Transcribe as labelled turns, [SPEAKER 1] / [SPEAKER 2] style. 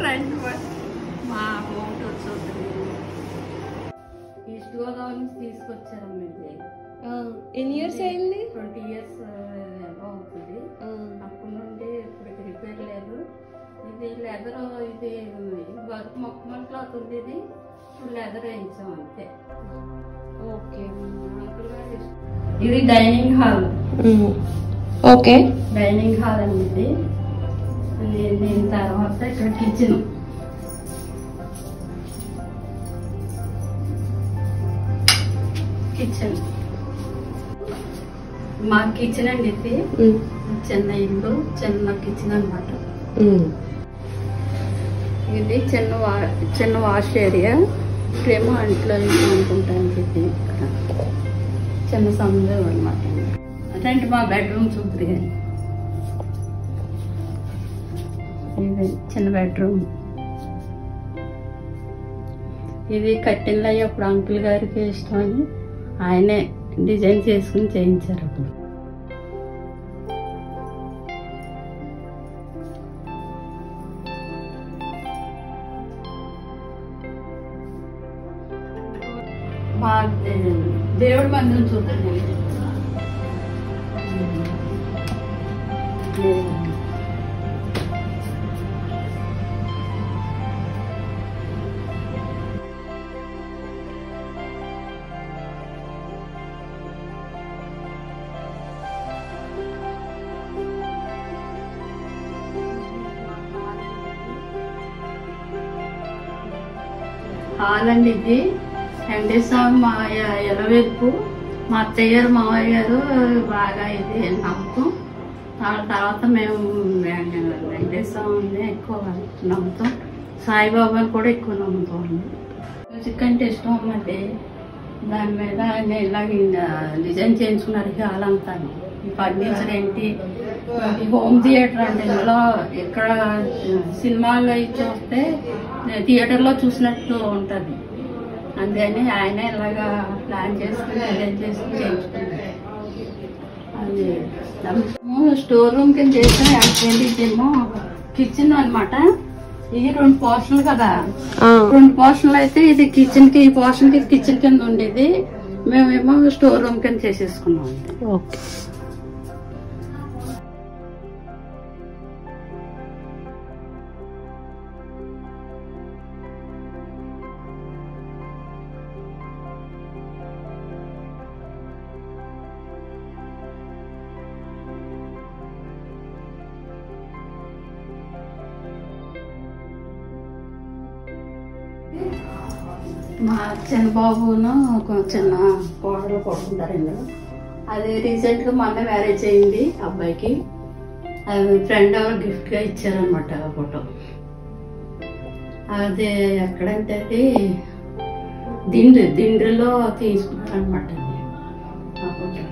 [SPEAKER 1] Friend మా amount వచ్చి east Godavari నుంచి తీసుకొచ్చారమ్మ ఇది.
[SPEAKER 2] ఎన్ని ఇయర్స్ అయింది?
[SPEAKER 1] 20 years అవుతుంది. అప్పటి నుండి ఇప్పటికి రిపేర్ లేదు. ఇది లెదర్, ఇది వర్క్ మొక్కమల్ క్లాత్ ఉంది. ఇది ఇప్పుడు లెదర్ వేయించాం అంతే.
[SPEAKER 2] ఓకే.
[SPEAKER 1] ఇది dining hall.
[SPEAKER 2] Okay,
[SPEAKER 1] dining hall అండి ఇది. దీని తర్వాత ఇక్కడ కిచెన్. కిచెన్ మా కిచెన్ అండి ఇది. చిన్న ఇల్లు, చిన్న కిచెన్ అన్నమాట. ఇది చిన్న వాష్ ఏరియా. ఇక్కడేమో అంట్లో అనుకుంటాను ఇది. చిన్న సముద్రం అన్నమాట. అదంటే మా బెడ్రూమ్ చూద్దరు కానీ ఇది చిన్న బెడ్రూమ్. ఇది కట్టిన్లు అయ్యి అప్పుడు అంకుల్ గారికి ఇష్టం అని ఆయనే డిజైన్ చేసుకుని చేయించారు. అప్పుడు మా దేవుడి మందిరం చూద్దాం. హాల్ అండి ఇది. వెంకటేశ్వర మా ఎలవేపు మా అత్తయ్య గారు మావయ్య గారు బాగా ఇది నమ్మకం. తర్వాత మేము వెంకటేశ్వర ఎక్కువ నమ్ముతాం. సాయిబాబా కూడా ఎక్కువ నమ్ముతాం అండి. మ్యూజిక్ అంటే ఇష్టం ఉందండి. దాని మీద ఆయన ఇలాగ డిజైన్ చేయించుకున్నారు హాల్ అంతా. ఈ ఫర్నిచర్ ఏంటి, హోమ్ థియేటర్ అంటే ఇందులో ఇక్కడ సినిమాల్లో అవి చూస్తే థియేటర్లో చూసినట్టు ఉంటుంది. అందుకని ఆయన ఇలాగా ప్లాన్ చేసుకుని డిజైన్ చేసుకుని చేయించుకున్నారు. అది స్టోర్ రూమ్ కింద చేసాం. ఇదేమో కిచెన్ అనమాట. ఇది 2 పోర్షన్లు కదా. 2 పోర్షన్లు అయితే ఇది కిచెన్ కి, ఈ పోర్షన్ కి కిచెన్ కింద ఉండేది. మేమేమో స్టోర్ రూమ్ కింద చేసేసుకున్నాం.
[SPEAKER 2] ఓకే.
[SPEAKER 1] మా చిన్న బాబును చిన్న కోడలు కొడుకుంటారండి. అది రీసెంట్ గా మొన్న మ్యారేజ్ అయింది అబ్బాయికి. అది ఫ్రెండ్ ఎవరు గిఫ్ట్ గా ఇచ్చారనమాట ఆ ఫోటో. అది ఎక్కడంటే అది దిండ్రిలో తీసుకున్నారనమాట ఆ ఫోటో.